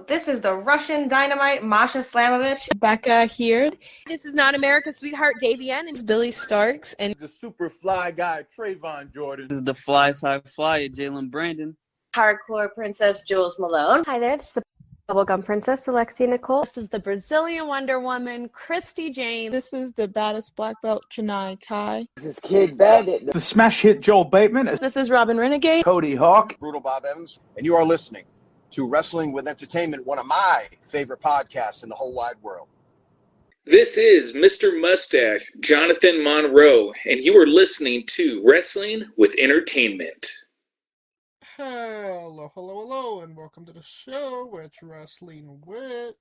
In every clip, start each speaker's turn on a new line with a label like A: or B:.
A: This is the Russian Dynamite, Masha Slamovich.
B: Becca here.
C: This is not America's Sweetheart, Davian.
B: It's Billy Starks. And
D: the super fly guy, Trayvon Jordan.
E: This is the fly side flyer, Jalen Brandon.
F: Hardcore Princess, Jules Malone.
G: Hi there, this is the Bubblegum Princess, Alexia Nicole.
B: This is the Brazilian Wonder Woman, Christy James.
H: This is the baddest black belt, Chennai Kai.
I: This is Kid Bandit.
J: The smash hit Joel Bateman.
H: This is Robin Renegade.
J: Cody Hawk.
D: Brutal Bob Evans. And you are listening to Wrestling with Entertainment, one of my favorite podcasts in the whole wide world.
K: This is Mr. Mustache, Jonathan Monroe, and you are listening to Wrestling with Entertainment.
L: Hello, and welcome to the show where it's Wrestling with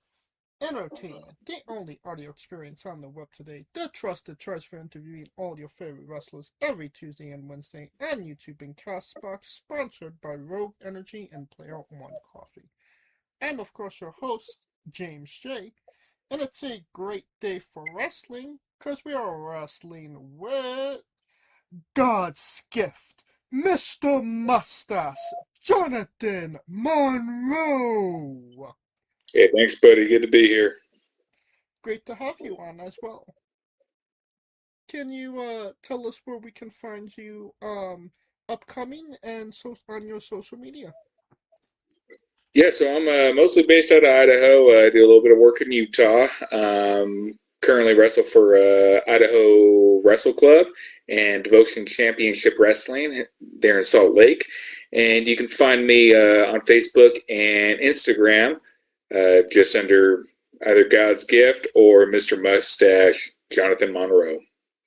L: Entertainment, the only audio experience on the web today, the trusted choice for interviewing all your favorite wrestlers every Tuesday and Wednesday, and YouTube and Castbox, sponsored by Rogue Energy and Player One Coffee. And of course your host, James J. And it's a great day for wrestling, because we are wrestling with God's gift, Mr. Mustache, Jonathan Monroe.
K: Hey, thanks, buddy. Good to be here.
L: Great to have you on as well. Can you tell us where we can find you upcoming and on your social media?
K: Yeah, so I'm mostly based out of Idaho. I do a little bit of work in Utah. Currently wrestle for Idaho Wrestle Club and Devotion Championship Wrestling there in Salt Lake. And you can find me on Facebook and Instagram just under either God's Gift or Mr. Mustache, Jonathan Monroe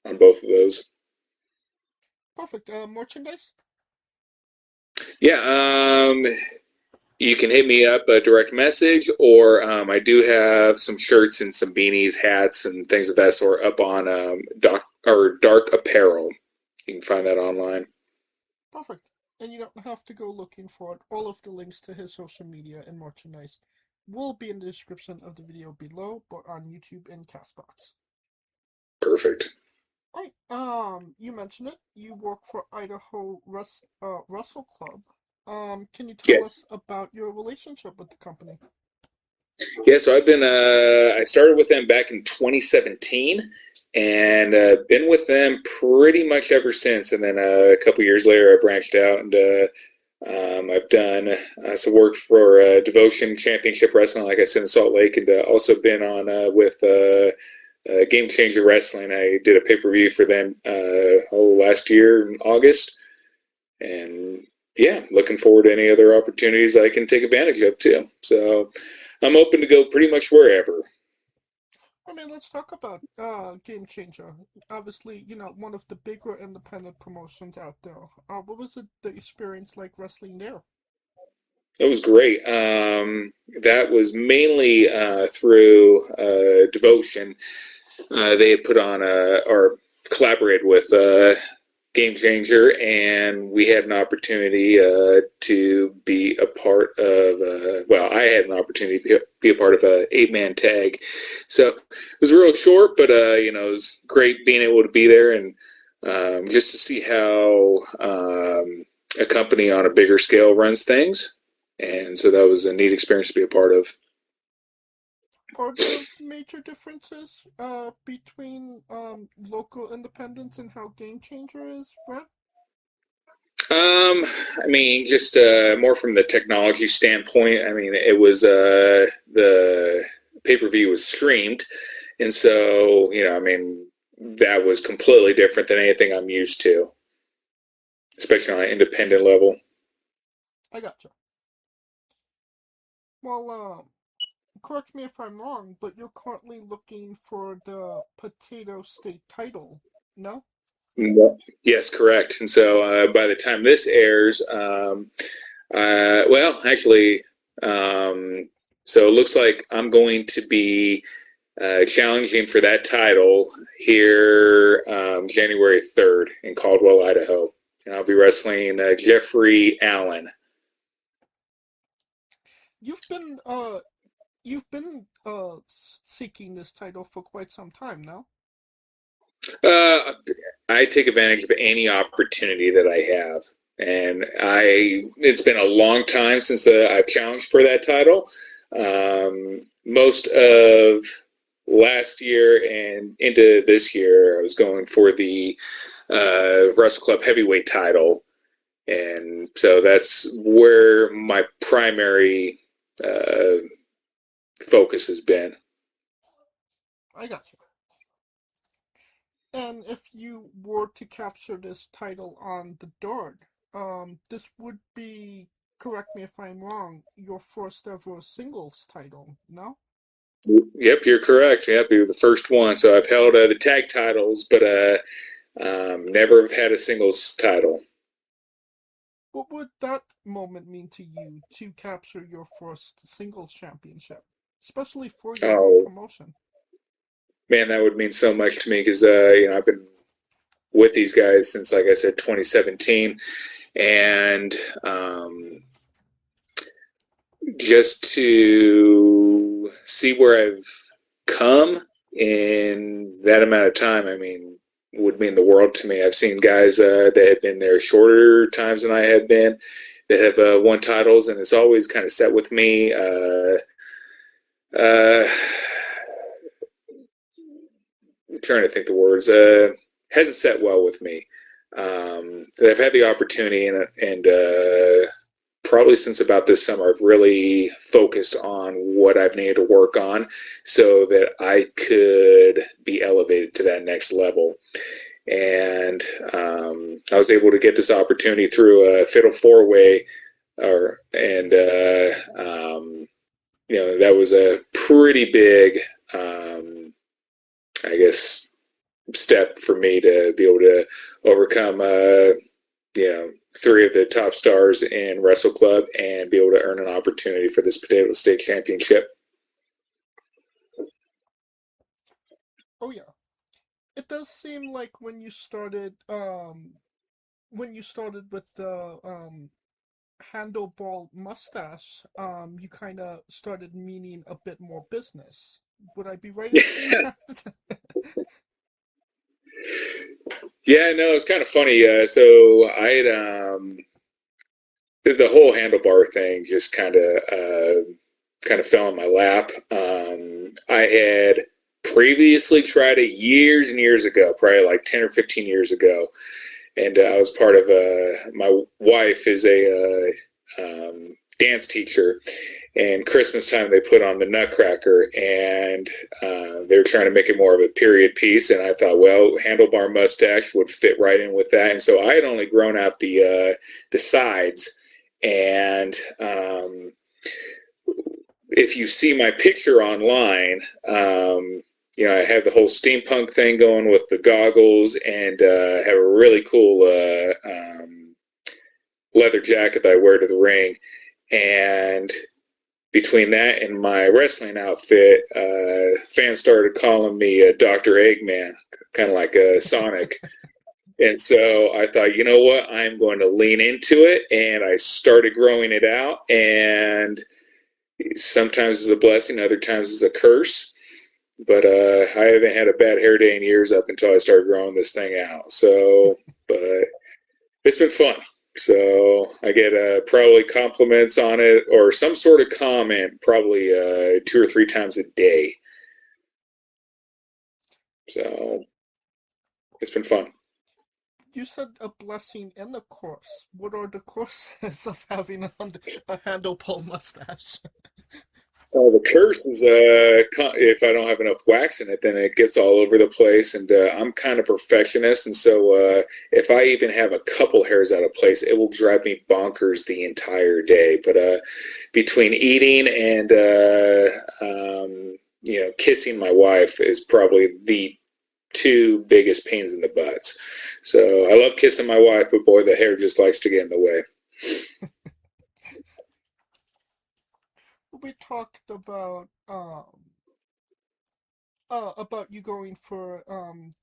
K: on both of those.
L: Perfect. Merchandise?
K: Yeah, you can hit me up a direct message, or I do have some shirts and some beanies, hats, and things of that sort up on Dark Apparel. You can find that online.
L: Perfect. And you don't have to go looking for it. All of the links to his social media and merchandise will be in the description of the video below, but on YouTube and Castbox.
K: Perfect.
L: Alright, you mentioned it. You work for Idaho Wrestle Club. Can you tell us about your relationship with the company?
K: Yeah, so I've been, I started with them back in 2017, and been with them pretty much ever since. And then a couple years later, I branched out, and I've done some work for Devotion Championship Wrestling, like I said, in Salt Lake, and also been on with Game Changer Wrestling. I did a pay-per-view for them last year in August, and yeah, looking forward to any other opportunities I can take advantage of too. So I'm open to go pretty much wherever.
L: I mean, let's talk about Game Changer. Obviously, one of the bigger independent promotions out there. What was the experience like wrestling there?
K: It was great. That was mainly through Devotion. They had put on or collaborated with Game Changer, and we had an opportunity to be a part of, I had an opportunity to be a part of an 8-man tag. So it was real short, but, it was great being able to be there and just to see how a company on a bigger scale runs things. And so that was a neat experience to be a part of.
L: Are there major differences between local independents and how Game Changer is run?
K: I mean, just more from the technology standpoint. I mean, it was the pay-per-view was streamed, and so that was completely different than anything I'm used to, especially on an independent level.
L: I gotcha. Well, correct me if I'm wrong, but you're currently looking for the Potato State title, no?
K: Yes, correct. And so by the time this airs, so it looks like I'm going to be challenging for that title here January 3rd in Caldwell, Idaho. And I'll be wrestling Jeffrey Allen.
L: You've been seeking this title for quite some time now.
K: I take advantage of any opportunity that I have, and it's been a long time since I've challenged for that title. Most of last year and into this year, I was going for the Wrestle Club heavyweight title. And so that's where my primary focus has been.
L: I got you. And if you were to capture this title on the dirt, this would be, correct me if I'm wrong, your first ever singles title, no?
K: Yep, you're correct. Yep, you're the first one. So I've held the tag titles, but never have had a singles title.
L: What would that moment mean to you to capture your first singles championship, especially for your own promotion?
K: Man, that would mean so much to me because I've been with these guys since, like I said, 2017, and just to see where I've come in that amount of time, I mean, would mean the world to me. I've seen guys that have been there shorter times than I have been, that have won titles, and it's always kind of set with me. I'm trying to think the words. Hasn't set well with me. I've had the opportunity, and probably since about this summer, I've really focused on what I've needed to work on so that I could be elevated to that next level. And I was able to get this opportunity through a Fatal 4-Way, and that was a pretty big, I guess, step for me to be able to overcome, 3 of the top stars in Wrestle Club and be able to earn an opportunity for this Potato State Championship.
L: Oh yeah, it does seem like when you started with the handlebar mustache, you kind of started meaning a bit more business. Would I be right in saying that?
K: Yeah, no, it's kind of funny. So I had the whole handlebar thing just kind of fell in my lap. I had previously tried it years and years ago, probably like 10 or 15 years ago, and I was part of my wife is a dance teacher, and Christmas time they put on the Nutcracker, and they were trying to make it more of a period piece, and I thought, well, handlebar mustache would fit right in with that. And so I had only grown out the sides, and if you see my picture online, I have the whole steampunk thing going with the goggles, and have a really cool leather jacket that I wear to the ring. And between that and my wrestling outfit, fans started calling me Dr. Eggman, kind of like Sonic. And so I thought, you know what, I'm going to lean into it, and I started growing it out, and sometimes it's a blessing, other times it's a curse. But I haven't had a bad hair day in years up until I started growing this thing out. So, but it's been fun. So I get probably compliments on it or some sort of comment probably 2 or 3 times a day. So it's been fun.
L: You said a blessing and a curse. What are the curses of having a handlebar mustache?
K: The curse is if I don't have enough wax in it, then it gets all over the place. And I'm kind of perfectionist, and so if I even have a couple hairs out of place, it will drive me bonkers the entire day. But between eating and kissing my wife is probably the 2 biggest pains in the butts. So I love kissing my wife, but boy, the hair just likes to get in the way.
L: We talked about you going for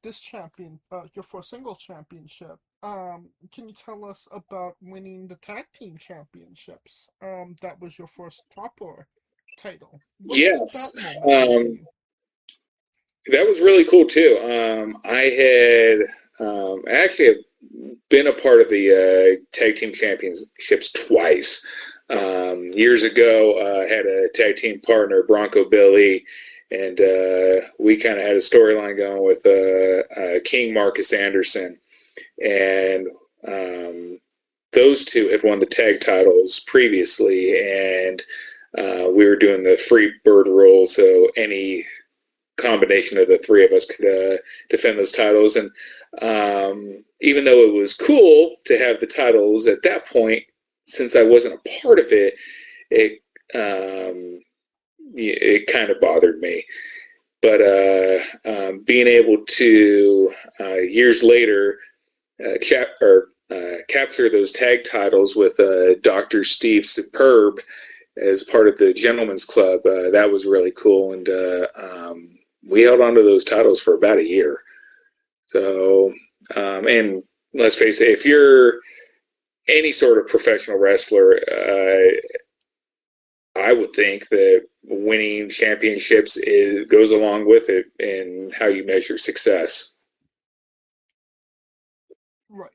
L: this your first singles championship. Can you tell us about winning the tag team championships? That was your first proper title.
K: Yes. That was really cool too. I had actually been a part of the tag team championships twice. Years ago, I had a tag team partner, Bronco Billy, and we kind of had a storyline going with King Marcus Anderson. And those two had won the tag titles previously, and we were doing the free bird rule, so any combination of the three of us could defend those titles. And even though it was cool to have the titles at that point, since I wasn't a part of it, it kind of bothered me. But being able to years later capture those tag titles with Dr. Steve Superb as part of the Gentleman's Club, that was really cool. And we held on to those titles for about a year. So, and let's face it, if you're any sort of professional wrestler, I would think that winning championships goes along with it in how you measure success.
L: Right.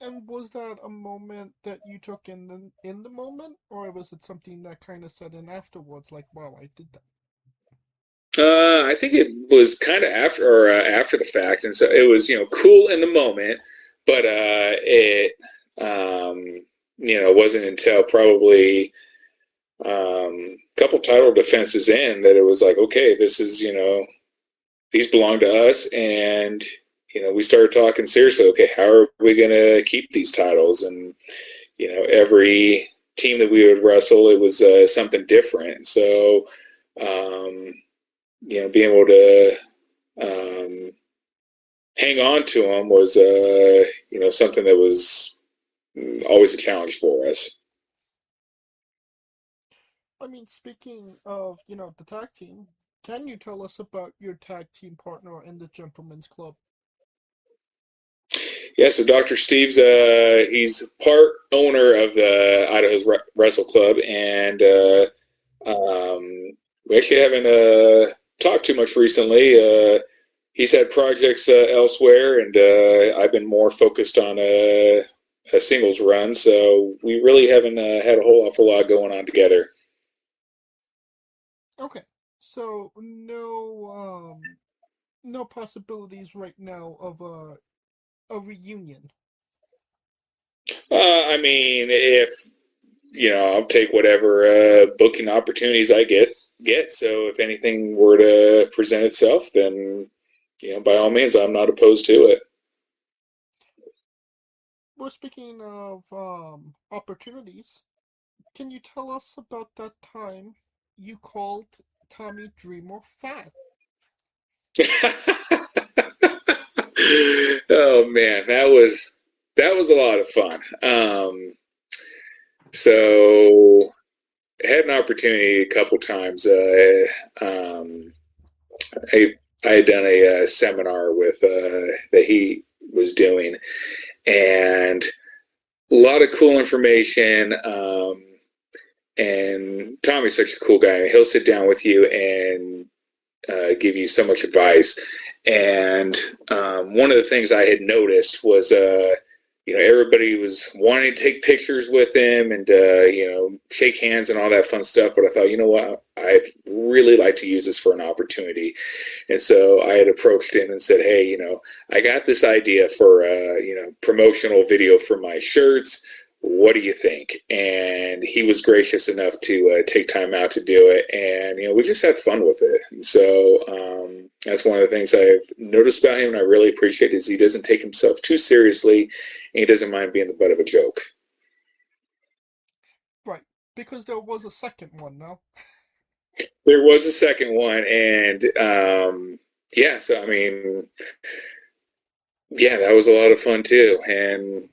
L: And was that a moment that you took in the moment, or was it something that kind of set in afterwards, like, wow, I did that?
K: I think it was kind of after the fact, and so it was cool in the moment, but it wasn't until probably a couple title defenses in that it was like, okay, this is these belong to us, and we started talking seriously. Okay, how are we going to keep these titles? And every team that we would wrestle, it was something different. So being able to hang on to them was something that was always a challenge for us.
L: I mean, speaking of the tag team, can you tell us about your tag team partner in the Gentleman's Club?
K: Yeah, so Dr. Steve's he's part owner of the Idaho's Wrestle Club, and we actually haven't talked too much recently. He's had projects elsewhere, and I've been more focused on a singles run, so we really haven't had a whole awful lot going on together.
L: Okay, so no possibilities right now of a reunion.
K: I mean, if I'll take whatever booking opportunities I get. So if anything were to present itself, then by all means, I'm not opposed to it.
L: Well, speaking of opportunities, can you tell us about that time you called Tommy Dreamer fat?
K: Oh man, that was a lot of fun. So I had an opportunity a couple times. I had done a seminar with that he was doing, and a lot of cool information. And Tommy's such a cool guy. He'll sit down with you and give you so much advice. And one of the things I had noticed was, everybody was wanting to take pictures with him and, shake hands and all that fun stuff. But I thought, you know what, I'd really like to use this for an opportunity. And so I had approached him and said, hey, I got this idea for, promotional video for my shirts. What do you think? And he was gracious enough to take time out to do it. And, we just had fun with it. And so that's one of the things I've noticed about him, and I really appreciate, is he doesn't take himself too seriously, and he doesn't mind being the butt of a joke.
L: Right, because there was a second one, no?
K: There was a second one, and so I mean, yeah, that was a lot of fun too. And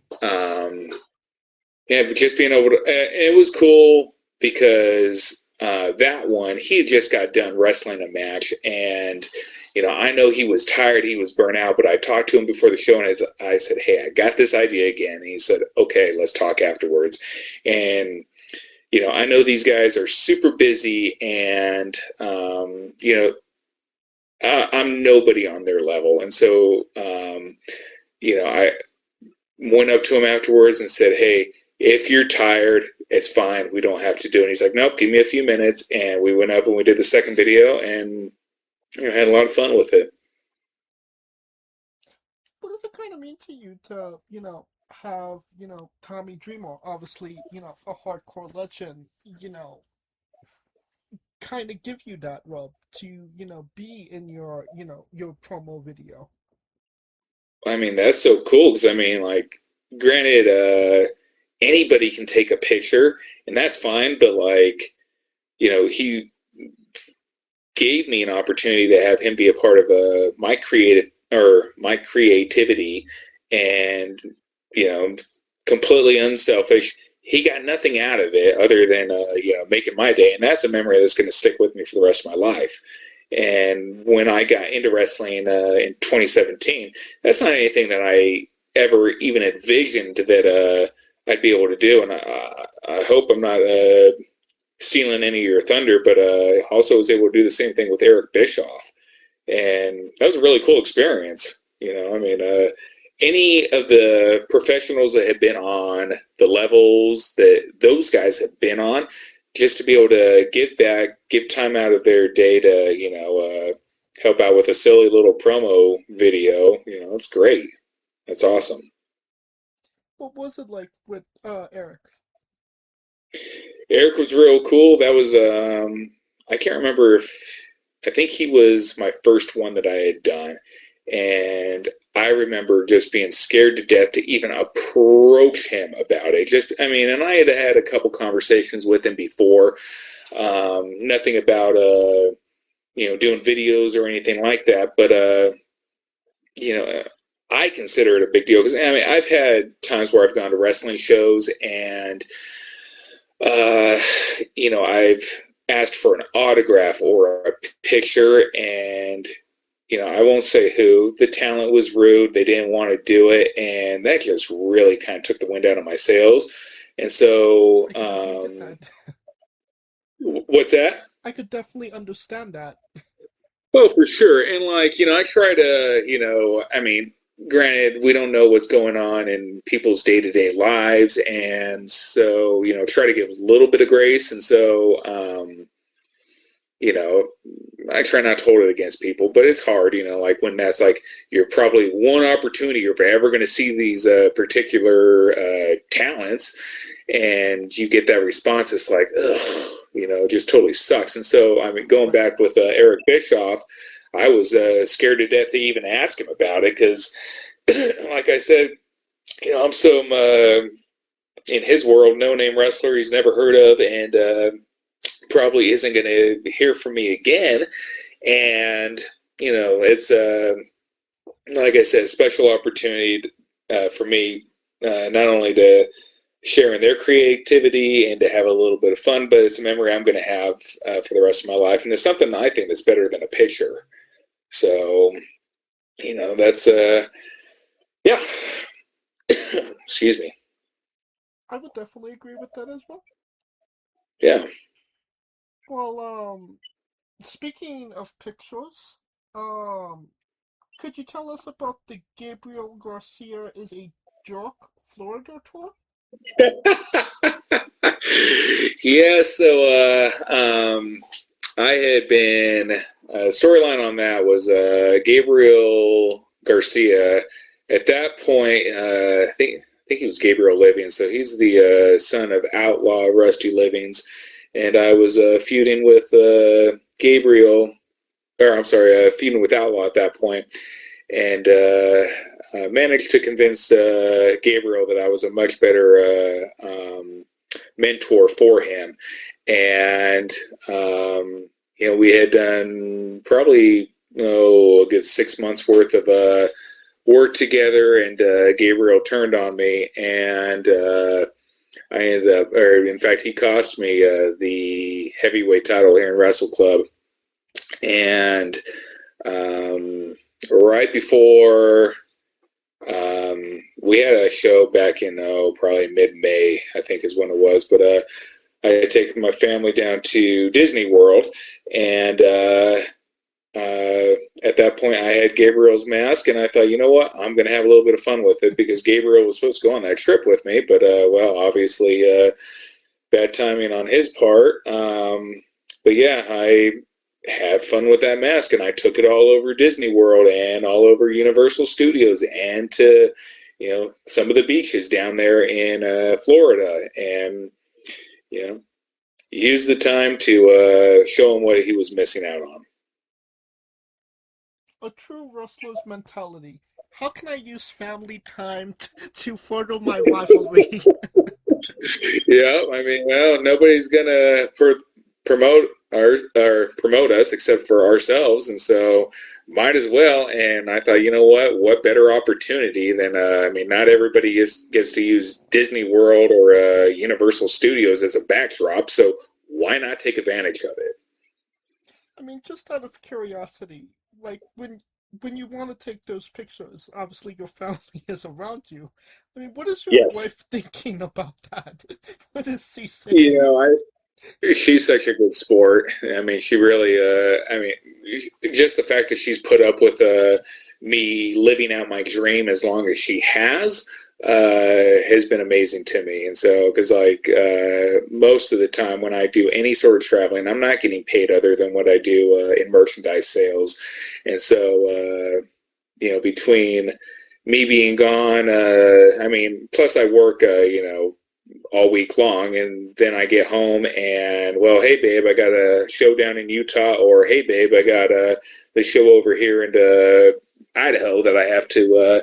K: but just being able to, it was cool because that one, he had just got done wrestling a match, and I know he was tired, he was burnt out, but I talked to him before the show, and I said, hey, I got this idea again. And he said, okay, let's talk afterwards. And I know these guys are super busy, and I'm nobody on their level. And so I went up to him afterwards and said, hey, if you're tired, it's fine. We don't have to do it. And he's like, nope, give me a few minutes. And we went up and we did the second video, and had a lot of fun with it.
L: What does it kind of mean to you to, have, Tommy Dreamer, obviously, a hardcore legend, kind of give you that rub to, be in your, your promo video?
K: I mean, that's so cool because, I mean, like, granted, anybody can take a picture, and that's fine, but, like, he gave me an opportunity to have him be a part of my creativity, and completely unselfish. He got nothing out of it other than making my day, and that's a memory that's going to stick with me for the rest of my life. And when I got into wrestling in 2017, that's not anything that I ever even envisioned that I'd be able to do. And I hope I'm not stealing any of your thunder, but I also was able to do the same thing with Eric Bischoff, and that was a really cool experience. Any of the professionals that have been on the levels that those guys have been on, just to be able to give back, give time out of their day to, help out with a silly little promo video, it's great. That's awesome.
L: What was it like with Eric?
K: Eric was real cool. That was, I can't remember I think he was my first one that I had done. And I remember just being scared to death to even approach him about it. And I had had a couple conversations with him before. Nothing about, doing videos or anything like that. But, I consider it a big deal because, I've had times where I've gone to wrestling shows and, I've asked for an autograph or a picture, and I won't say who. The talent was rude. They didn't want to do it, and that just really kind of took the wind out of my sails. And so, what's that?
L: I could definitely understand that.
K: Oh, for sure. And I try to, granted, we don't know what's going on in people's day-to-day lives, and so, try to give a little bit of grace. And so, I try not to hold it against people, but it's hard, when that's you're probably one opportunity you're ever going to see these particular talents, and you get that response. It's like, ugh, it just totally sucks. And so, going back with Eric Bischoff, I was scared to death to even ask him about it because, like I said, I'm some, in his world, no-name wrestler he's never heard of, and probably isn't going to hear from me again. And, it's, like I said, a special opportunity for me, not only to share in their creativity and to have a little bit of fun, but it's a memory I'm going to have for the rest of my life. And it's something I think that's better than a picture. So, that's, yeah. Excuse me.
L: I would definitely agree with that as well.
K: Yeah.
L: Well, speaking of pictures, could you tell us about the Gabrielle Garcia is a Jerk Florida tour?
K: Yeah, so I had been storyline on that was Gabriel Garcia. At that point, I think he was Gabriel Livings, so he's the son of Outlaw Rusty Livings, and I was feuding with feuding with Outlaw at that point, and managed to convince Gabriel that I was a much better mentor for him. And we had done probably a good 6 months worth of work together, and Gabriel turned on me, and I ended up, or in fact, he cost me the heavyweight title here in Wrestle Club. And right before we had a show back in probably mid-May, I think is when it was, but I had taken my family down to Disney World, and at that point, I had Gabrielle's mask, and I thought, you know what, I'm going to have a little bit of fun with it because Gabriel was supposed to go on that trip with me, but well, obviously, bad timing on his part. But yeah, I had fun with that mask, and I took it all over Disney World and all over Universal Studios and to, some of the beaches down there in Florida, and use the time to show him what he was missing out on.
L: A true wrestler's mentality. How can I use family time to further my rivalry?
K: Yeah, I mean, well, nobody's gonna promote promote us except for ourselves, and so might as well. And I thought, you know what better opportunity than not everybody gets to use Disney World or Universal Studios as a backdrop, so why not take advantage of it?
L: I mean, just out of curiosity, like when you want to take those pictures, obviously your family is around you. I mean, what is your
K: Yes.
L: wife thinking about that? What is she saying?
K: She's such a good sport. I mean, she really, just the fact that she's put up with me living out my dream as long as she has been amazing to me. And so, because most of the time when I do any sort of traveling, I'm not getting paid other than what I do in merchandise sales. And so, between me being gone, plus I work, all week long, and then I get home and, well, hey babe, I got a show down in Utah, or hey babe, I got the show over here in Idaho that I have to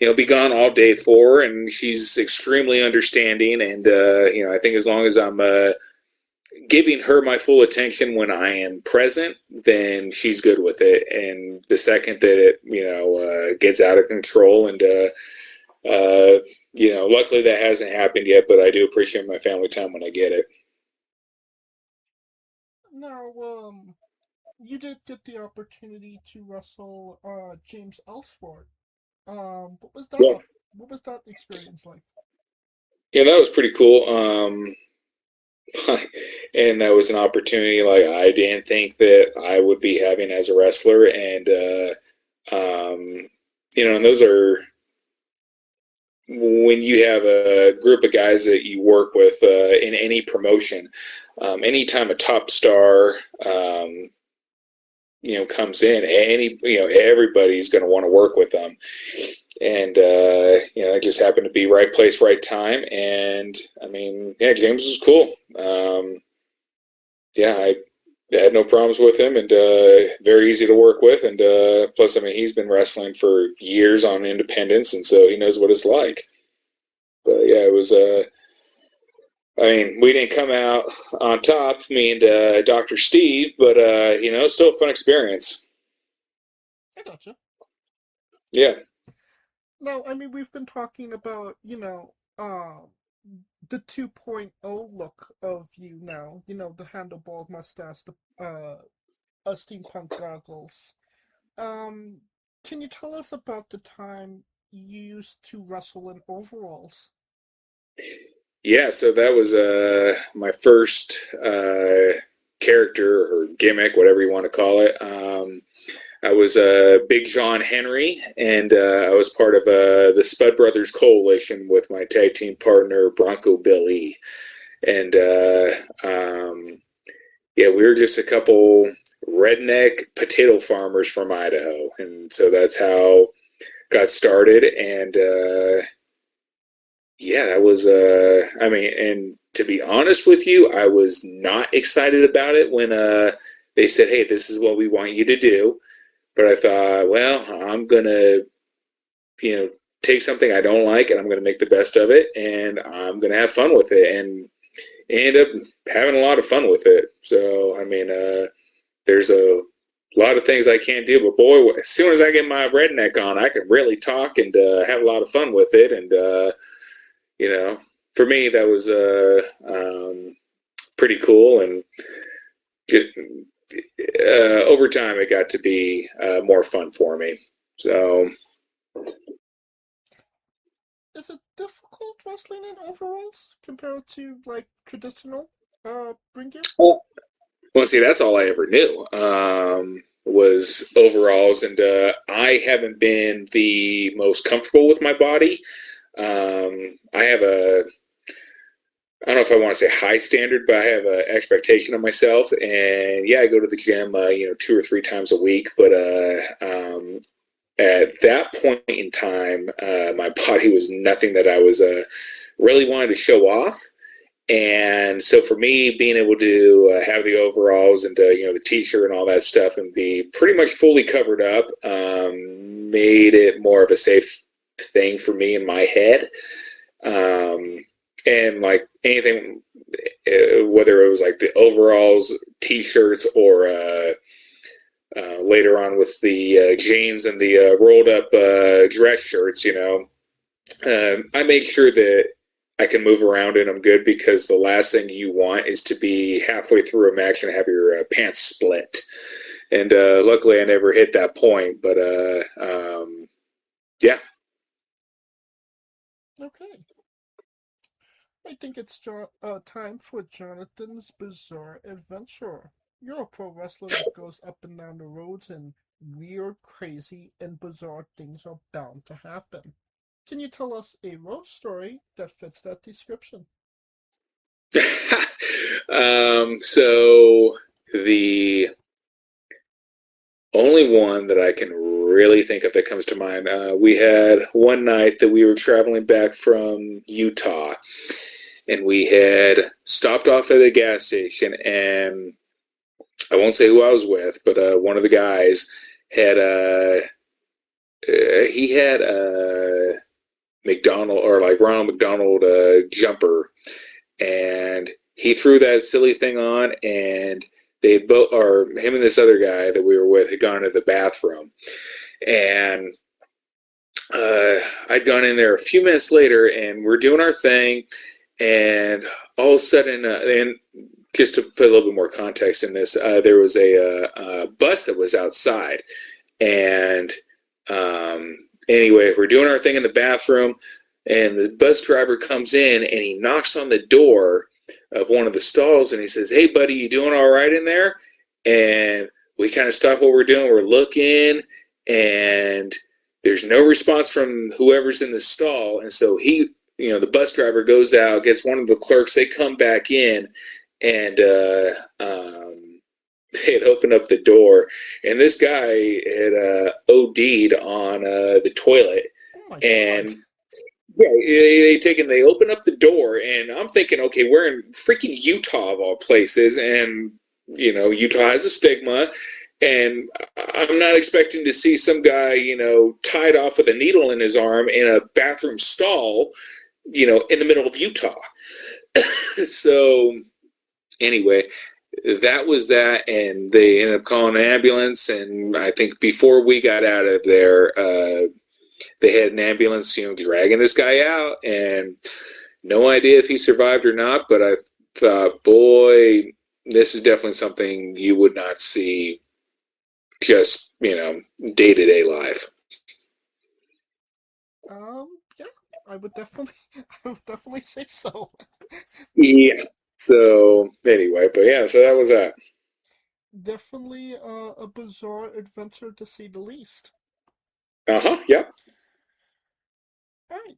K: be gone all day for. And she's extremely understanding, and I think as long as I'm giving her my full attention when I am present, then she's good with it. And the second that it gets out of control, and luckily that hasn't happened yet, but I do appreciate my family time when I get it.
L: Now, you did get the opportunity to wrestle James Ellsworth. What was that?
K: Yes.
L: What was that experience like?
K: Yeah, that was pretty cool. And that was an opportunity like I didn't think that I would be having as a wrestler, and and those are when you have a group of guys that you work with in any promotion. Anytime a top star comes in, everybody's going to want to work with them. And I just happened to be right place, right time. And James was cool. I had no problems with him, and very easy to work with. And plus, he's been wrestling for years on independence, and so he knows what it's like. But yeah, it was we didn't come out on top, me and Dr. Steve, but still a fun experience.
L: I gotcha.
K: Yeah.
L: Now, we've been talking about, the 2.0 look of you now. The handlebar mustache, the steampunk goggles. Can you tell us about the time you used to wrestle in overalls?
K: Yeah, so that was my first character or gimmick, whatever you want to call it. I was Big John Henry, and I was part of the Spud Brothers Coalition with my tag team partner, Bronco Billy. And we were just a couple redneck potato farmers from Idaho. And so that's how got started. And that was, and to be honest with you, I was not excited about it when they said, hey, this is what we want you to do. But I thought, well, I'm going to, take something I don't like, and I'm going to make the best of it, and I'm going to have fun with it, and end up having a lot of fun with it. So, there's a lot of things I can't do, but boy, as soon as I get my redneck on, I can really talk and have a lot of fun with it. And, for me, that was pretty cool. And over time, it got to be more fun for me. So,
L: is it difficult wrestling in overalls compared to traditional ring gear?
K: Well, see, that's all I ever knew. was overalls, and I haven't been the most comfortable with my body. I have I don't know if I want to say high standard, but I have an expectation of myself. And yeah, I go to the gym, 2 or 3 times a week. But at that point in time, my body was nothing that I was really wanted to show off. And so for me, being able to have the overalls and the t-shirt and all that stuff and be pretty much fully covered up made it more of a safe thing for me in my head. And like anything, whether it was like the overalls, t-shirts, or later on with the jeans and the rolled up dress shirts, I made sure that I can move around in them good, because the last thing you want is to be halfway through a match and have your pants split. And luckily I never hit that point, but yeah.
L: Okay. I think it's time for Jonathan's Bizarre Adventure. You're a pro wrestler that goes up and down the roads, and weird, crazy, and bizarre things are bound to happen. Can you tell us a road story that fits that description?
K: So the only one that I can really think of that comes to mind, we had one night that we were traveling back from Utah, and we had stopped off at a gas station, and I won't say who I was with, but one of the guys had he had a McDonald, or like Ronald McDonald jumper, and he threw that silly thing on, and they both, or him and this other guy that we were with, had gone to the bathroom, and I'd gone in there a few minutes later, and we're doing our thing, and all of a sudden, and just to put a little bit more context in this, there was a bus that was outside, and anyway, we're doing our thing in the bathroom, and the bus driver comes in, and he knocks on the door of one of the stalls, and he says, "Hey, buddy, you doing all right in there?" And we kind of stop what we're doing. We're looking, and there's no response from whoever's in the stall. And so he, the bus driver goes out, gets one of the clerks. They come back in, and they had opened up the door, and this guy had OD'd on the toilet.
L: Oh
K: and
L: God.
K: yeah, they open up the door, and I'm thinking, okay, we're in freaking Utah of all places, and Utah has a stigma, and I'm not expecting to see some guy, tied off with a needle in his arm in a bathroom stall, in the middle of Utah. So anyway, that was that, and they ended up calling an ambulance, and I think before we got out of there, they had an ambulance, dragging this guy out, and no idea if he survived or not, but I thought, boy, this is definitely something you would not see just, day-to-day life.
L: Yeah, I would definitely say so.
K: Yeah. So anyway, but yeah, so that was that.
L: Definitely a bizarre adventure, to say the least.
K: Yeah.
L: Alright.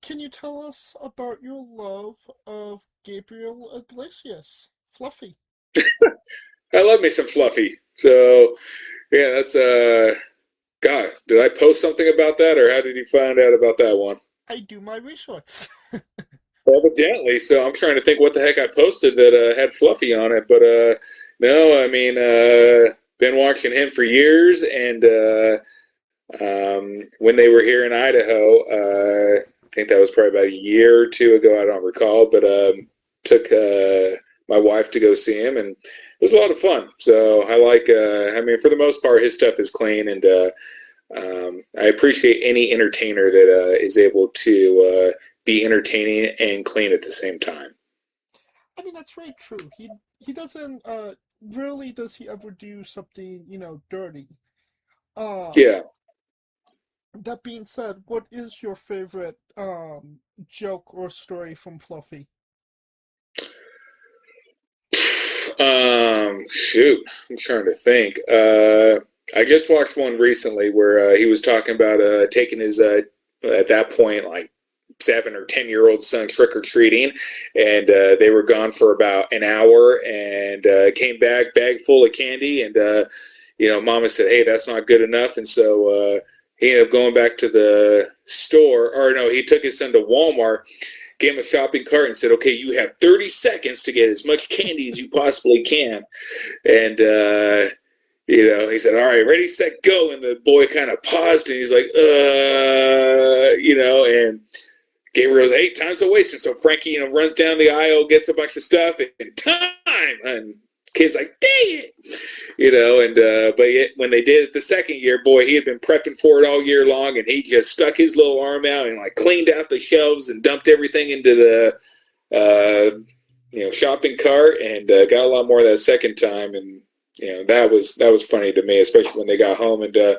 L: Can you tell us about your love of Gabrielle Garcia, Fluffy?
K: I love me some Fluffy. So yeah, that's God, did I post something about that, or how did you find out about that one?
L: I do my research.
K: Evidently, so I'm trying to think what the heck I posted that had Fluffy on it, but no, I mean, been watching him for years, and when they were here in Idaho, I think that was probably about a year or two ago, I don't recall, but took my wife to go see him, and it was a lot of fun. So I like, I mean, for the most part, his stuff is clean, and I appreciate any entertainer that is able to be entertaining and clean at the same time.
L: I mean, that's very true. He doesn't rarely does he ever do something, dirty.
K: Yeah.
L: That being said, what is your favorite joke or story from Fluffy?
K: Shoot, I'm trying to think. I just watched one recently where he was talking about taking his at that point like 7 or 10-year-old son trick or treating, and they were gone for about an hour, and came back bag full of candy, and Mama said, "Hey, that's not good enough," and so he ended up going back to the store, or no, he took his son to Walmart, gave him a shopping cart, and said, "Okay, you have 30 seconds to get as much candy as you possibly can," and he said, "All right, ready, set, go." And the boy kind of paused, and he's like, and Gabriel's, "Hey, time's a wasting." So Frankie, runs down the aisle, gets a bunch of stuff, and time, and kid's like, "Dang it," but yet, when they did it the second year, boy, he had been prepping for it all year long, and he just stuck his little arm out and like cleaned out the shelves and dumped everything into the shopping cart, and got a lot more that second time. And that was funny to me, especially when they got home, and the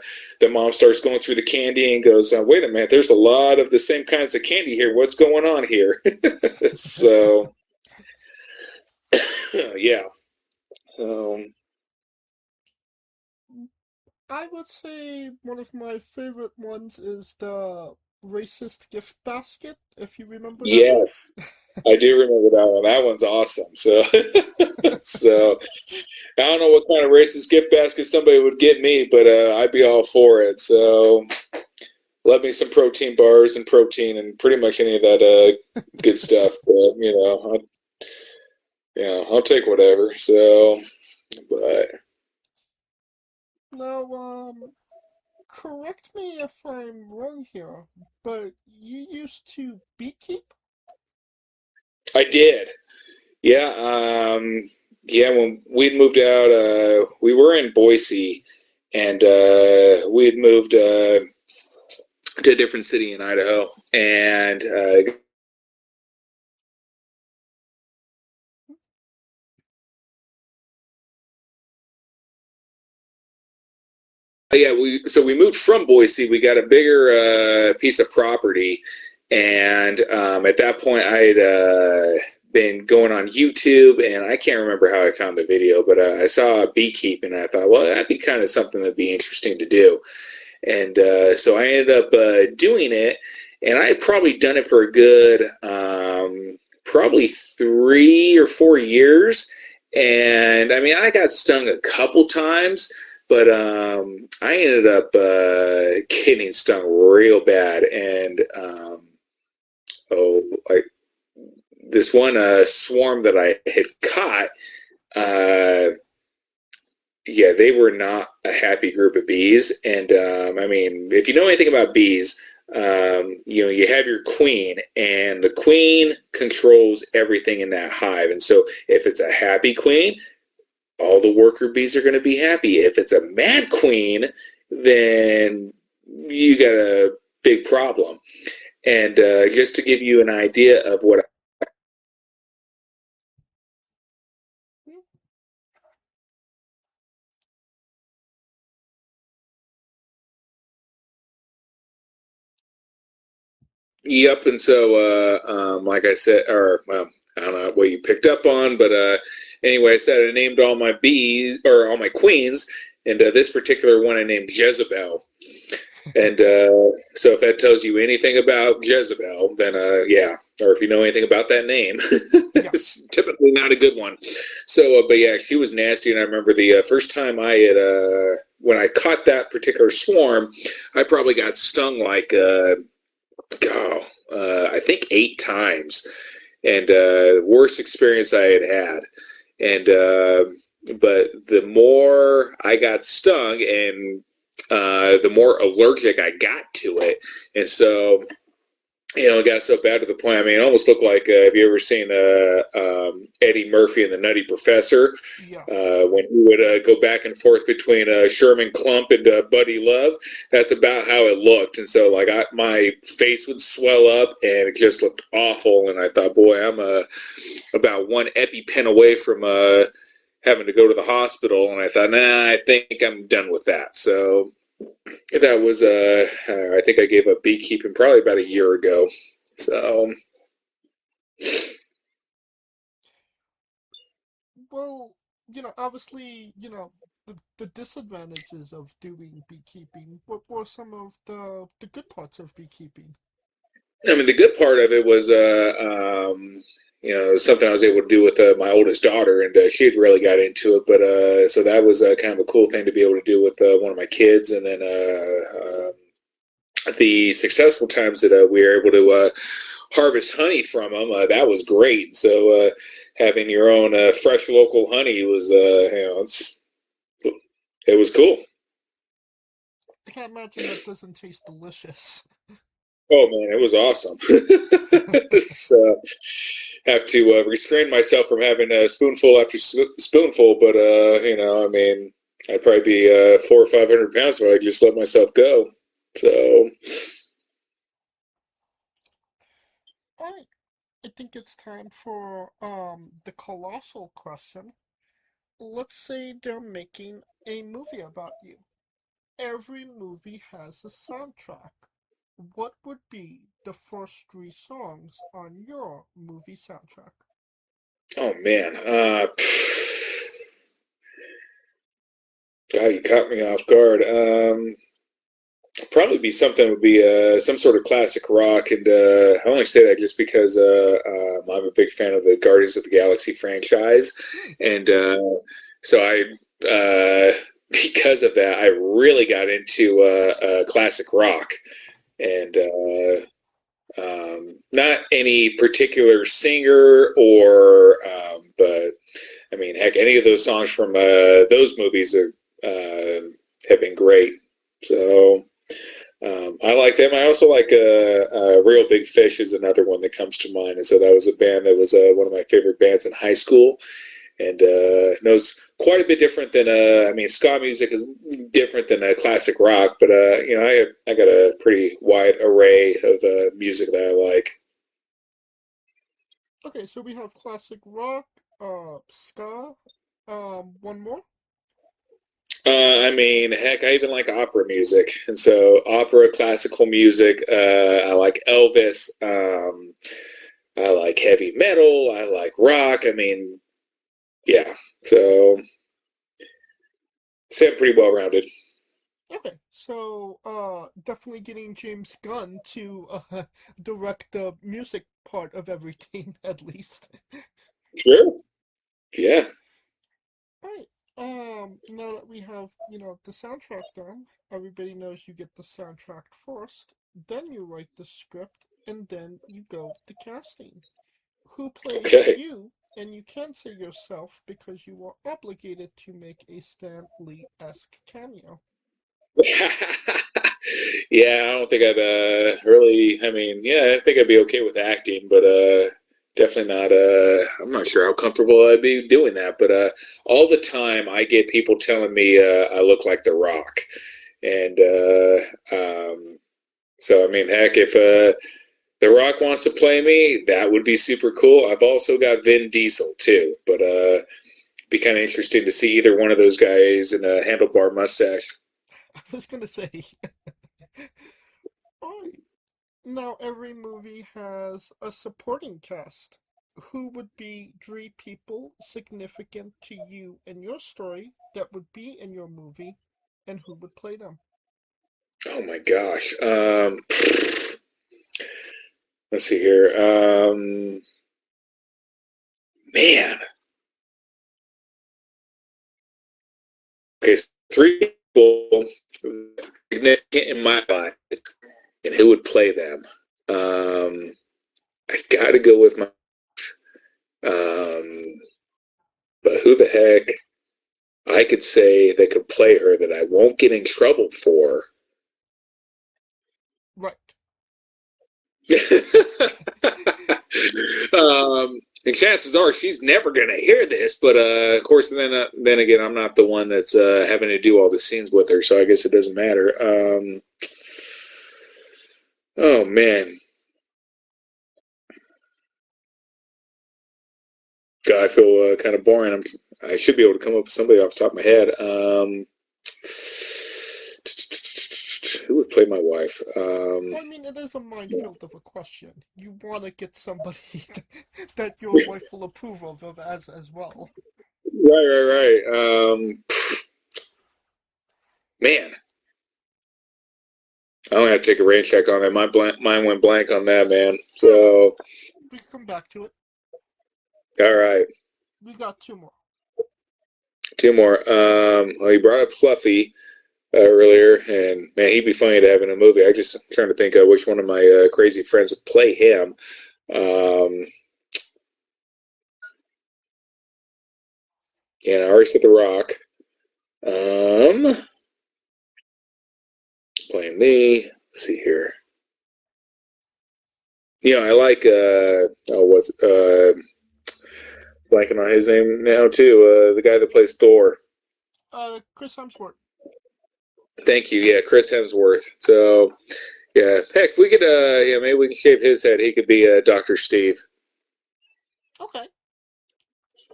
K: mom starts going through the candy and goes, "Wait a minute, there's a lot of the same kinds of candy here. What's going on here?" So yeah.
L: I would say one of my favorite ones is the racist gift basket, if you remember that
K: Yes, I do remember that one. That one's awesome. So, so I don't know what kind of racist gift basket somebody would get me, but I'd be all for it. So, love me some protein bars and protein and pretty much any of that good stuff. But I'll take whatever. So, but
L: Now, correct me if I'm wrong here, but you used to beekeep?
K: I did. Yeah. When we'd moved out, we were in Boise, and we had moved to a different city in Idaho, and we moved from Boise. We got a bigger piece of property, and at that point, I had been going on YouTube, and I can't remember how I found the video, but I saw beekeeping, and I thought, well, that'd be kind of something that'd be interesting to do. And so I ended up doing it, and I had probably done it for a good probably 3 or 4 years. And I mean, I got stung a couple times, but I ended up getting stung real bad. And like this one swarm that I had caught, they were not a happy group of bees. And I mean, if you know anything about bees, you have your queen, and the queen controls everything in that hive. And so if it's a happy queen, all the worker bees are going to be happy. If it's a mad queen, then you got a big problem. And just to give you an idea of what Yep, and so like I said, or well, I don't know what you picked up on, but anyway, I said I named all my bees or all my queens, and this particular one I named Jezebel. And so if that tells you anything about Jezebel, then yeah, or if you know anything about that name, it's typically not a good one. So, but yeah, she was nasty, and I remember the first time I had, when I caught that particular swarm, I probably got stung like. I think 8 times, and worst experience I had had. And but the more I got stung, and the more allergic I got to it, and so it got so bad to the point. I mean, it almost looked like have you ever seen Eddie Murphy and the Nutty Professor?
L: Yeah.
K: When he would go back and forth between Sherman Klump and Buddy Love, that's about how it looked. And so, like, my face would swell up, and it just looked awful. And I thought, boy, I'm about 1 EpiPen away from having to go to the hospital. And I thought, nah, I think I'm done with that. So that was I think I gave up beekeeping probably about a year ago. So
L: Well, obviously, the disadvantages of doing beekeeping. What were some of the good parts of beekeeping?
K: I mean, the good part of it was, something I was able to do with my oldest daughter, and she had really got into it. But so that was kind of a cool thing to be able to do with one of my kids. And then the successful times that we were able to harvest honey from them, that was great. So having your own fresh local honey was, it was cool.
L: I can't imagine that doesn't taste delicious.
K: Oh man, it was awesome. So, have to restrain myself from having a spoonful after spoonful, but I mean, I'd probably be 400 or 500 pounds if I just let myself go. So,
L: I think it's time for the colossal question. Let's say they're making a movie about you. Every movie has a soundtrack. What would be the first 3 songs on your movie soundtrack?
K: oh man, God, you caught me off guard. Probably be something would be some sort of classic rock, and I only say that just because I'm a big fan of the Guardians of the Galaxy franchise, and so I because of that I really got into classic rock, and not any particular singer or but I mean heck, any of those songs from those movies are have been great. So I like them. I also like Real Big Fish is another one that comes to mind. And so that was a band that was one of my favorite bands in high school. And it was quite a bit different than, I mean, ska music is different than classic rock, but, I got a pretty wide array of music that I like.
L: Okay, so we have classic rock, ska, one more?
K: I mean, heck, I even like opera music, and so opera, classical music. I like Elvis. I like heavy metal. I like rock. I mean, yeah. So, I'm pretty well rounded.
L: Okay, so definitely getting James Gunn to direct the music part of everything, at least.
K: Sure. Yeah.
L: Right. Now that we have, the soundtrack done, everybody knows you get the soundtrack first, then you write the script, and then you go to casting. Who plays
K: Okay.
L: you? And you can't say yourself because you are obligated to make a Stan Lee-esque cameo.
K: Yeah, I don't think I'd really. I mean, yeah, I think I'd be okay with acting, but definitely not. I'm not sure how comfortable I'd be doing that. But all the time, I get people telling me I look like The Rock, and so I mean, heck, if The Rock wants to play me, that would be super cool. I've also got Vin Diesel too, but be kind of interesting to see either one of those guys in a handlebar mustache.
L: I was gonna say. Alright. Now, every movie has a supporting cast. Who would be 3 people significant to you and your story that would be in your movie, and who would play them?
K: Oh my gosh. Let's see here. Man. Okay, so 3 people significant in my life, and who would play them? I've got to go with my. But who the heck? I could say that could play her that I won't get in trouble for.
L: Right.
K: And chances are she's never gonna hear this, but of course, then again, I'm not the one that's having to do all the scenes with her, so I guess it doesn't matter. Oh man, God, I feel kind of boring. I should be able to come up with somebody off the top of my head. Who would play my wife?
L: Well, I mean, it is a minefield of a question. You want to get somebody that your wife will approve of as well.
K: Right. Man, I'm gonna have to take a rain check on that. Mine went blank on that, man. So
L: We can come back to it.
K: all right,
L: We got two more.
K: two more. Well, you brought up Fluffy earlier, and man, he'd be funny to have in a movie. I just trying to think of which one of my crazy friends would play him. Yeah, I already said The Rock. Playing me. Let's see here. I like blanking on his name now too. The guy that plays Thor.
L: Chris Hemsworth.
K: Thank you. Yeah, Chris Hemsworth. So yeah, heck, we could maybe we can shave his head. He could be Dr. Steve.
L: Okay.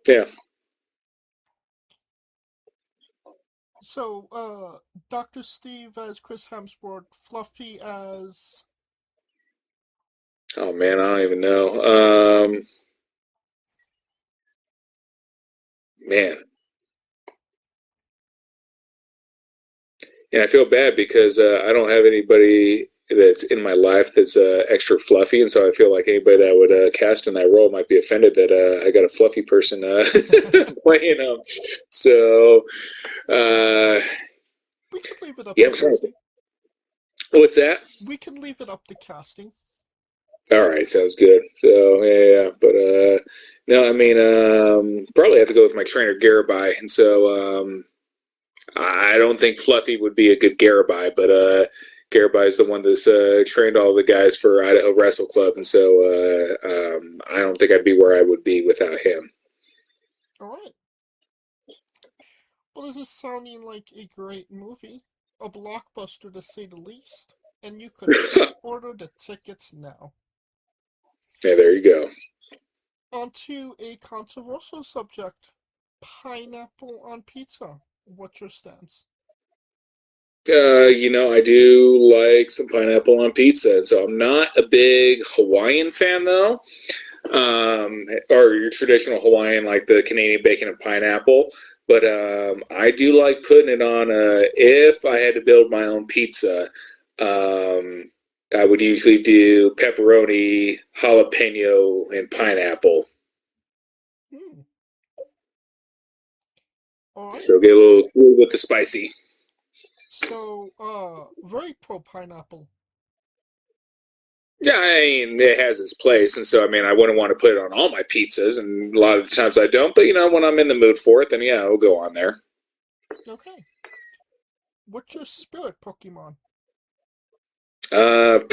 K: Yeah.
L: So, Dr. Steve as Chris Hemsworth, Fluffy as...
K: Oh man, I don't even know. Man. Yeah, I feel bad because I don't have anybody that's in my life that's extra fluffy, and so I feel like anybody that would cast in that role might be offended that I got a fluffy person playing them. So,
L: we could leave it up
K: yeah,
L: to casting.
K: What's that?
L: We can leave it up to casting.
K: All right, sounds good. So yeah, but no, I mean, probably have to go with my trainer Garabai, and so I don't think Fluffy would be a good Garabai, but Garabai is the one that's trained all the guys for Idaho Wrestle Club, and so I don't think I'd be where I would be without him.
L: All right. Well, this is sounding like a great movie, a blockbuster to say the least, and you could pre-order the tickets now.
K: Yeah, there you go.
L: On to a controversial subject, pineapple on pizza. What's your stance?
K: I do like some pineapple on pizza, and so I'm not a big Hawaiian fan though. Or your traditional Hawaiian, like the Canadian bacon and pineapple. But I do like putting it on. If I had to build my own pizza, I would usually do pepperoni, jalapeno, and pineapple.
L: All right.
K: So get a little bit the spicy.
L: So, very pro pineapple.
K: Yeah, I mean, it has its place, and so, I mean, I wouldn't want to put it on all my pizzas, and a lot of the times I don't, but, when I'm in the mood for it, then, yeah, it'll go on there.
L: Okay. What's your spirit Pokemon?
K: Well,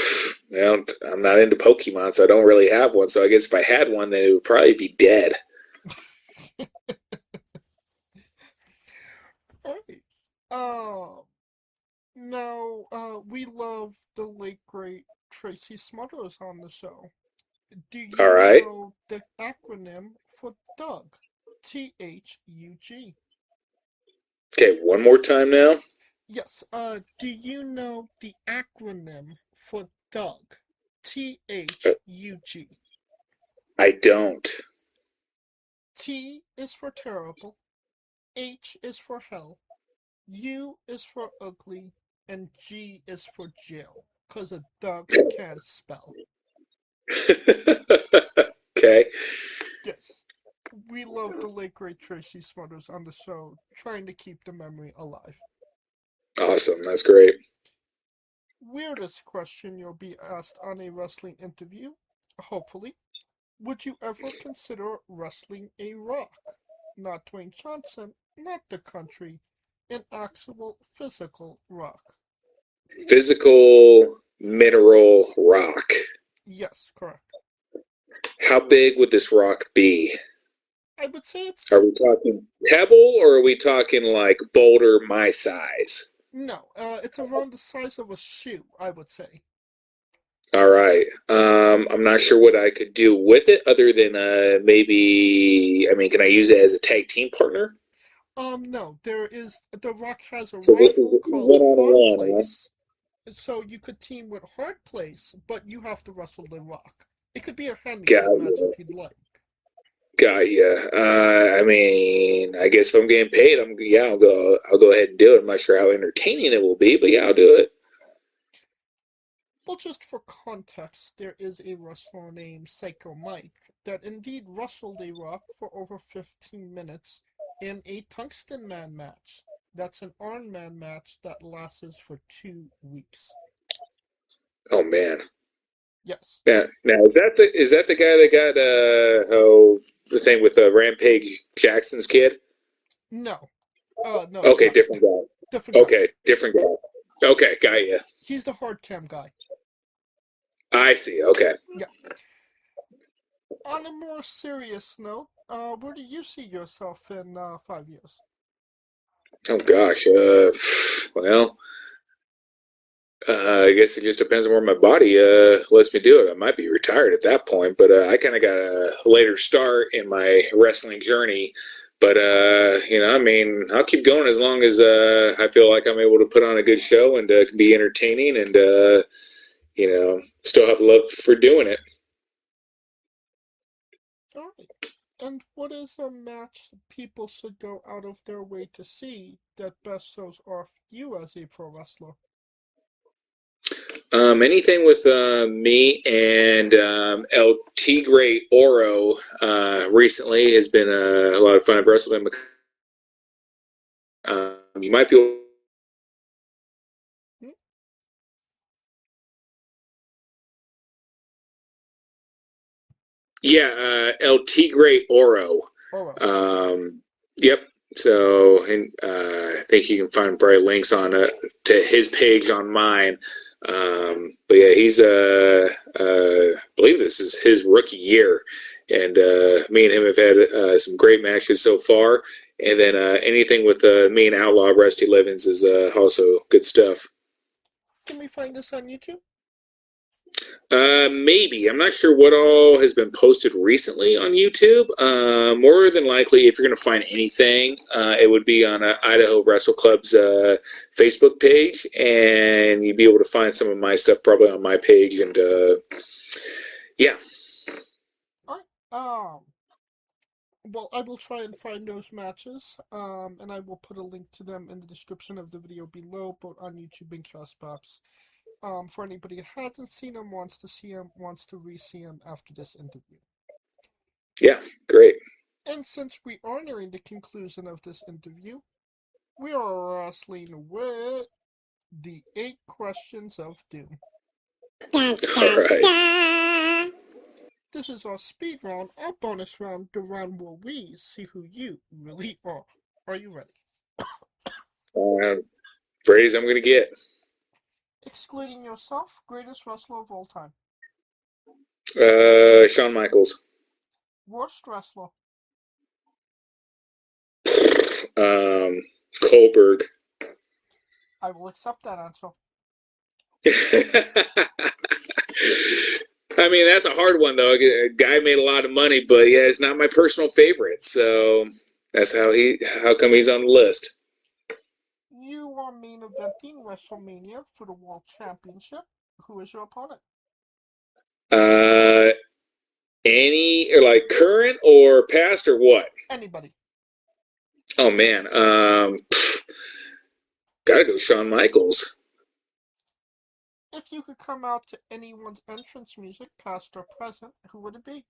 K: I'm not into Pokemon, so I don't really have one, so I guess if I had one, then it would probably be dead.
L: Alright. Now, we love the late great Tracy Smothers on the show. Do you know the acronym for Doug? THUG.
K: Okay, one more time now.
L: Yes, do you know the acronym for Doug? THUG.
K: I don't.
L: T is for terrible, H is for hell, U is for ugly, and G is for jail, because a Doug can't spell.
K: Okay.
L: Yes. We love the late great Tracy Smothers on the show, trying to keep the memory alive.
K: Awesome, that's great.
L: Weirdest question you'll be asked on a wrestling interview, hopefully. Would you ever consider wrestling a Rock? Not Dwayne Johnson, not the country, an actual physical Rock.
K: Physical mineral rock.
L: Yes, correct.
K: How big would this rock be?
L: I would say it's...
K: Are we talking pebble, or are we talking like boulder my size?
L: No, it's around the size of a shoe, I would say.
K: All right. I'm not sure what I could do with it other than maybe, I mean, can I use it as a tag team partner?
L: No, The Rock has a
K: This is
L: rival called
K: one-on-one,
L: Hard Place. So you could team with Hard Place, but you have to wrestle The Rock. It could be a handicap match if you'd like.
K: Got ya. I mean, I guess if I'm getting paid, I'll go ahead and do it. I'm not sure how entertaining it will be, but yeah, I'll do it.
L: Well, just for context, there is a wrestler named Psycho Mike that indeed wrestled a Rock for over 15 minutes in a Tungsten Man match. That's an Iron Man match that lasts for 2 weeks.
K: Oh man.
L: Yes.
K: Yeah. Now is that the guy that got the thing with Rampage Jackson's kid?
L: No. No.
K: Okay, different guy.
L: Different guy.
K: Okay, different guy. Okay, got ya.
L: He's the hard cam guy.
K: I see. Okay.
L: Yeah. On a more serious note, where do you see yourself in 5 years?
K: Oh gosh. Well, I guess it just depends on where my body lets me do it. I might be retired at that point, but I kind of got a later start in my wrestling journey. But I mean, I'll keep going as long as I feel like I'm able to put on a good show and can be entertaining and still have love for doing it.
L: All right. And what is a match people should go out of their way to see that best shows off you as a pro wrestler?
K: Anything with me and El Tigre Oro recently has been a lot of fun. I've wrestled him. You might be. Yeah, El Tigre Oro. Yep. So, and I think you can find probably links on to his page on mine. But yeah, he's I believe this is his rookie year, and me and him have had some great matches so far. And then anything with me and Outlaw Rusty Livens is also good stuff.
L: Can we find this on YouTube?
K: Maybe. I'm not sure what all has been posted recently on YouTube. More than likely, if you're going to find anything, it would be on Idaho Wrestle Club's Facebook page, and you'd be able to find some of my stuff probably on my page. And yeah.
L: All right. Well, I will try and find those matches, and I will put a link to them in the description of the video below, both on YouTube and Castbox. For anybody that hasn't seen him, wants to see him, wants to re-see him after this interview.
K: Yeah, great.
L: And since we are nearing the conclusion of this interview, we are wrestling with the 8 questions of doom.
K: All right.
L: This is our speed round, our bonus round, the round where we see who you really are. Are you ready?
K: Ready as I'm going to get.
L: Excluding yourself, greatest wrestler of all time.
K: Shawn Michaels.
L: Worst wrestler.
K: Goldberg.
L: I will accept that answer.
K: I mean, that's a hard one, though. A guy made a lot of money, but yeah, it's not my personal favorite. So that's how come he's on the list.
L: You are main eventing WrestleMania for the World Championship. Who is your opponent?
K: Any, or like current or past or what?
L: Anybody.
K: Oh, man. Gotta go Shawn Michaels.
L: If you could come out to anyone's entrance music, past or present, who would it be?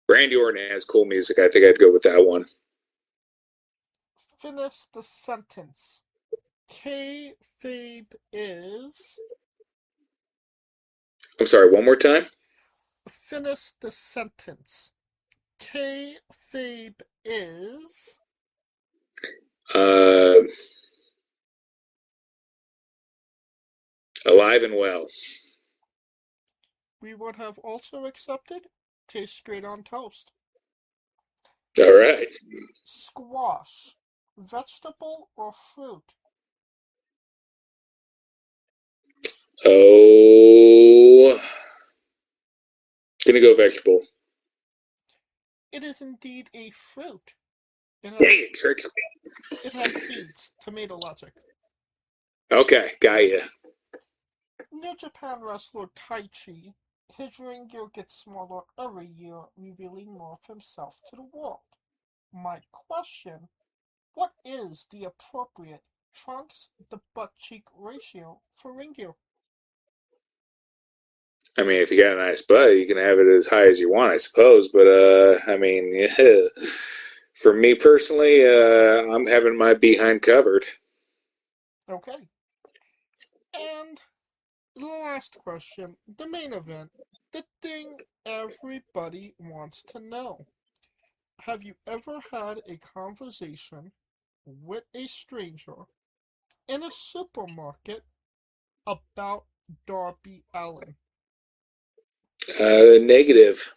K: Randy Orton has cool music. I think I'd go with that one.
L: Finish the sentence. Kayfabe is...
K: I'm sorry, one more time?
L: Finish the sentence. Kayfabe is...
K: alive and well.
L: We would have also accepted tastes great on toast.
K: All right.
L: Squash. Vegetable or fruit?
K: Oh, gonna go vegetable.
L: It is indeed a fruit.
K: Dang it, Kirk.
L: It has seeds. Tomato logic.
K: Okay, got ya.
L: New Japan wrestler Taichi, his ring gear gets smaller every year, revealing more of himself to the world. My question, what is the appropriate trunks to butt cheek ratio for ring gear?
K: I mean, if you got a nice butt, you can have it as high as you want, I suppose. But I mean, yeah. For me personally, I'm having my behind covered.
L: Okay. And the last question, the main event, the thing everybody wants to know. Have you ever had a conversation with a stranger in a supermarket about Darby Allin?
K: Negative.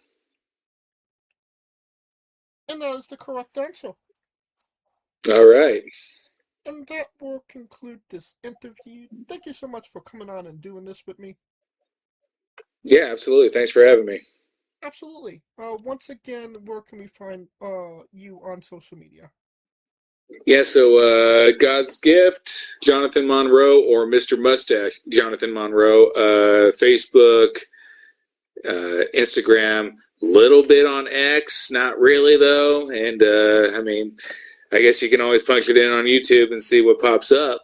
L: And that is the correct answer.
K: All right.
L: And that will conclude this interview. Thank you so much for coming on and doing this with me.
K: Yeah, absolutely. Thanks for having me.
L: Absolutely. Once again, where can we find you on social media?
K: Yeah, so God's Gift, Jonathan Monroe, or Mr. Mustache, Jonathan Monroe. Facebook, Instagram, little bit on X, not really though. And I mean, I guess you can always punch it in on YouTube and see what pops up.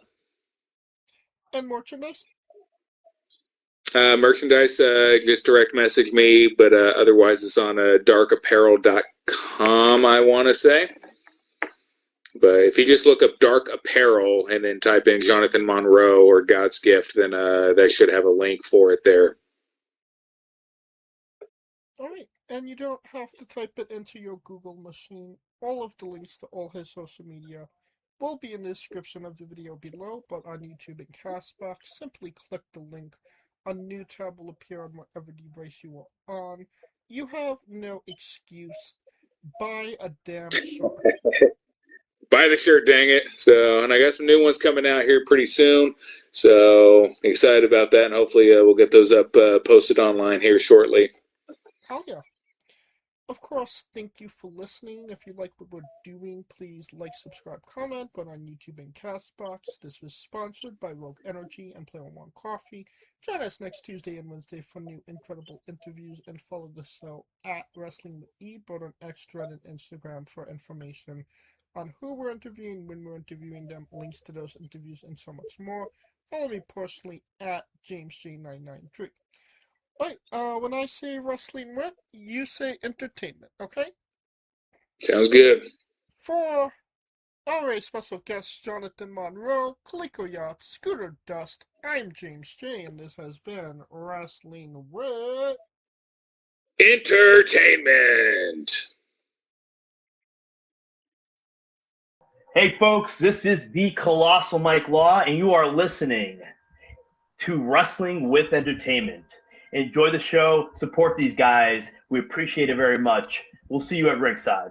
L: And merchandise?
K: Merchandise, just direct message me, but otherwise it's on darkapparel.com, I want to say. But if you just look up Dark Apparel and then type in Jonathan Monroe or God's Gift, then that should have a link for it there.
L: Alright, and you don't have to type it into your Google machine. All of the links to all his social media will be in the description of the video below, but on YouTube and Castbox, simply click the link. A new tab will appear on whatever device you are on. You have no excuse. Buy a damn shirt.
K: Buy the shirt, dang it. So, and I got some new ones coming out here pretty soon. So excited about that, and hopefully we'll get those up posted online here shortly.
L: Hell yeah. Of course, thank you for listening. If you like what we're doing, please like, subscribe, comment, but on YouTube and Castbox. This was sponsored by Rogue Energy and Play on One Coffee. Join us next Tuesday and Wednesday for new incredible interviews, and follow the show at Wrestling with E, both on X, Thread, and Instagram for information on who we're interviewing, when we're interviewing them, links to those interviews, and so much more. Follow me personally at JamesJ993. Alright, when I say wrestling wit, you say entertainment, okay?
K: Sounds good.
L: For our special guest, Jonathan Monroe, Coleco Yacht, Scooter Dust, I'm James J, and this has been Wrestling Wit
K: Entertainment.
J: Hey, folks, this is the Colossal Mike Law, and you are listening to Wrestling with Entertainment. Enjoy the show. Support these guys. We appreciate it very much. We'll see you at ringside.